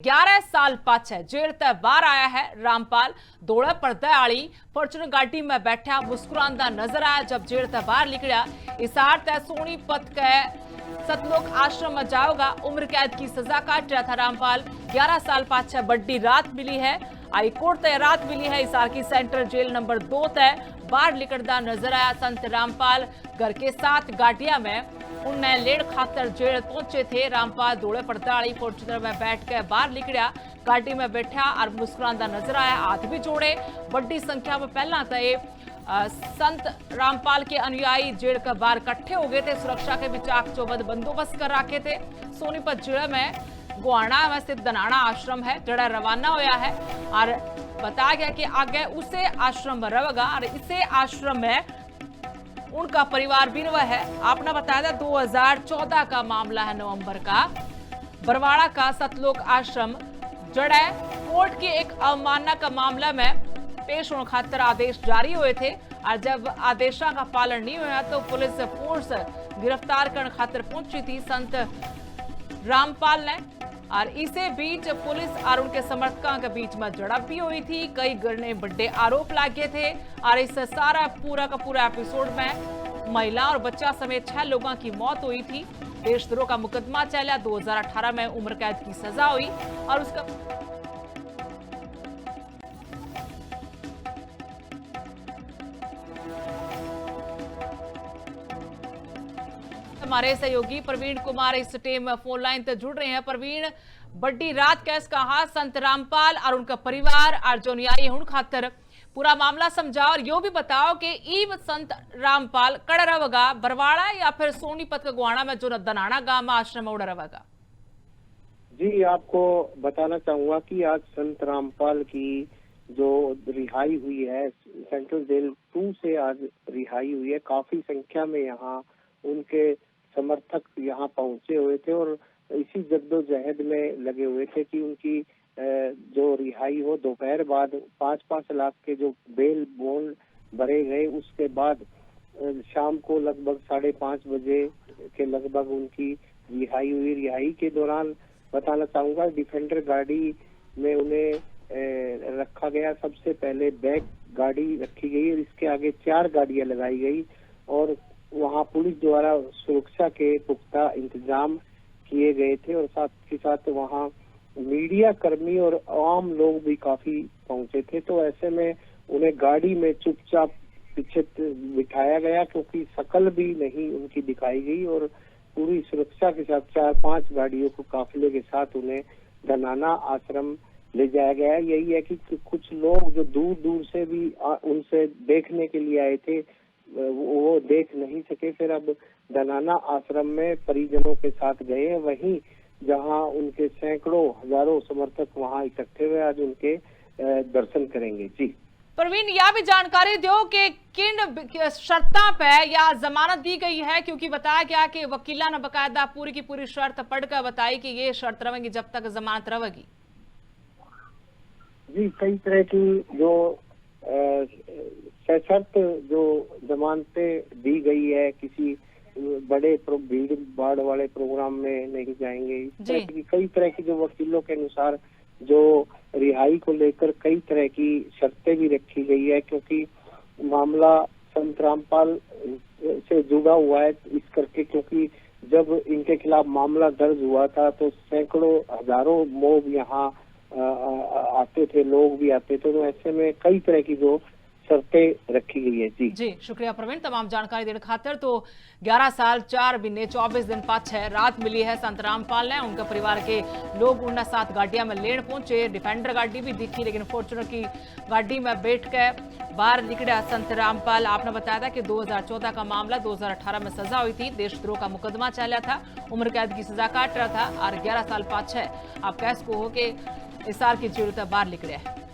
11 साल पाछे जेल ते बाहर आया है रामपाल। दौड़े पर्दे आली फॉर्चूनर गाड़ी में बैठा मुस्कुरांदा नजर आया जब जेल ते बाहर निकलिया। इसार ते सोनीपत के सतलोक आश्रम में जाओगा। उम्र कैद की सजा काट रहा था रामपाल। 11 साल पाछे बड़ी रात मिली है। हाईकोर्ट ते रात मिली है। इसार की सेंट्रल जेल नंबर 2 ते बाहर निकलता नजर आया संत रामपाल। घर के 7 गाड़ियां में उनने लेड़ खातर जेल पहुंचे थे। रामपाल दौड़े पड़ताड़ी फॉर्चूनर में बैठ के बाहर निकलिया। गाड़ी में बैठा और मुस्कुरांदा नजर आया, हाथ भी जोड़े। बड़ी संख्या में पहला तय संत रामपाल के अनुयायी जेल के बाहर इकट्ठे हो गए थे। सुरक्षा के भी चाक चौबंद बंदोबस्त कर रखे थे। सोनीपत जिले में गोहाना में स्थित दनाना आश्रम है जड़ा रवाना होया है और बताया गया कि आगे उसे आश्रम में रहेगा और इसे आश्रम में उनका परिवार भी रहा है। आपने बताया था 2014 का मामला है, नवंबर का। बरवाड़ा का सतलोक आश्रम जड़ा कोर्ट की एक अवमानना का मामला में पेश होने खातर आदेश जारी हुए थे और जब आदेशों का पालन नहीं हुआ तो पुलिस फोर्स गिरफ्तार करने खातर पहुंची थी संत रामपाल ने। और इसी बीच पुलिस और उनके समर्थकों के बीच में झड़प भी हुई थी। कई गणे बड़े आरोप लगे थे और इस सारा पूरा का पूरा एपिसोड में महिला और बच्चा समेत 6 लोगों की मौत हुई थी। देशद्रोह का मुकदमा चला। 2018 में उम्र कैद की सजा हुई और उसका हमारे सहयोगी प्रवीण कुमार इस टीम फोन लाइन तक जुड़ रहे हैं। प्रवीण, बड़ी रात कैस कहा संत रामपाल और उनका परिवार और जो न्यायी हुन खातर पूरा मामला समझाओ और यो भी बताओ कि ईव संत रामपाल कड़ रहेगा बरवाड़ा या फिर सोनीपत के गोहाना में जो दनाना गांव में आश्रम उड़ रहेगा। जी, आपको बताना चाहूंगा कि आज संत रामपाल की जो रिहाई हुई है सेंट्रल जेल 2 से आज रिहाई हुई है। काफी संख्या में यहाँ उनके समर्थक यहाँ पहुंचे हुए थे और इसी जद्दोजहद में लगे हुए थे कि उनकी जो रिहाई हो। दोपहर बाद 5-5 लाख के जो बेल बॉन्ड भरे गए, उसके बाद शाम को लगभग 5:30 बजे के लगभग उनकी रिहाई हुई। रिहाई के दौरान बताना चाहूंगा डिफेंडर गाड़ी में उन्हें रखा गया। सबसे पहले बैक गाड़ी रखी गई और इसके आगे 4 गाड़ियां लगाई गई और वहां पुलिस द्वारा सुरक्षा के पुख्ता इंतजाम किए गए थे और साथ ही साथ वहां मीडिया कर्मी और आम लोग भी काफी पहुंचे थे। तो ऐसे में उन्हें गाड़ी में चुपचाप पीछे बिठाया गया क्योंकि शकल भी नहीं उनकी दिखाई गई और पूरी सुरक्षा के साथ 4-5 गाड़ियों को काफिले के साथ उन्हें दनाना आश्रम ले जाया गया। यही है कि कुछ लोग जो दूर दूर से भी उनसे देखने के लिए आए थे वो देख नहीं सके, फिर अब दनाना आश्रम में परिजनों के साथ गए। वहीं जहां उनके सैकड़ों हजारों समर्थक वहां इकट्ठे हुए, आज उनके दर्शन करेंगे। जी प्रवीण, यह भी जानकारी दो कि किन शर्तों पे या जमानत दी गई है, क्योंकि बताया गया कि वकीला ने बकायदा पूरी की पूरी शर्त पढ़कर बताई कि ये शर्त रहेगी जब तक जमानत रहेगी। जी, कई तरह की जो सशर्त जो जमानतें दी गई है, किसी बड़े भीड़ भाड़ वाले प्रोग्राम में नहीं जाएंगे। कई तरह की जो वकीलों के अनुसार जो रिहाई को लेकर कई तरह की शर्तें भी रखी गई है क्योंकि मामला संत रामपाल से जुड़ा हुआ है इस करके, क्योंकि जब इनके खिलाफ मामला दर्ज हुआ था तो सैकड़ों हजारों लोग यहाँ आते थे, लोग भी आते थे। तो ऐसे में कई तरह की जो शर्तें रखी गई है। जी शुक्रिया प्रवीण तमाम जानकारी देने खातिर। तो 11 साल 4 महीने 24 दिन पाछे रात मिली है संत रामपाल ने। उनके परिवार के लोग उन्हें 7 गाड़ियां में लेन पहुंचे। डिफेंडर गाड़ी भी दिखी लेकिन फॉर्चूनर की गाड़ी में बैठ के बाहर निकला संत रामपाल। आपने बताया था कि 2014 का मामला, 2018 में सजा हुई थी। देशद्रोह का मुकदमा चला था। उम्र कैद की सजा काट रहा था और 11 साल पाछे आप कैस को हो के इसार की जेल से बाहर निकले है।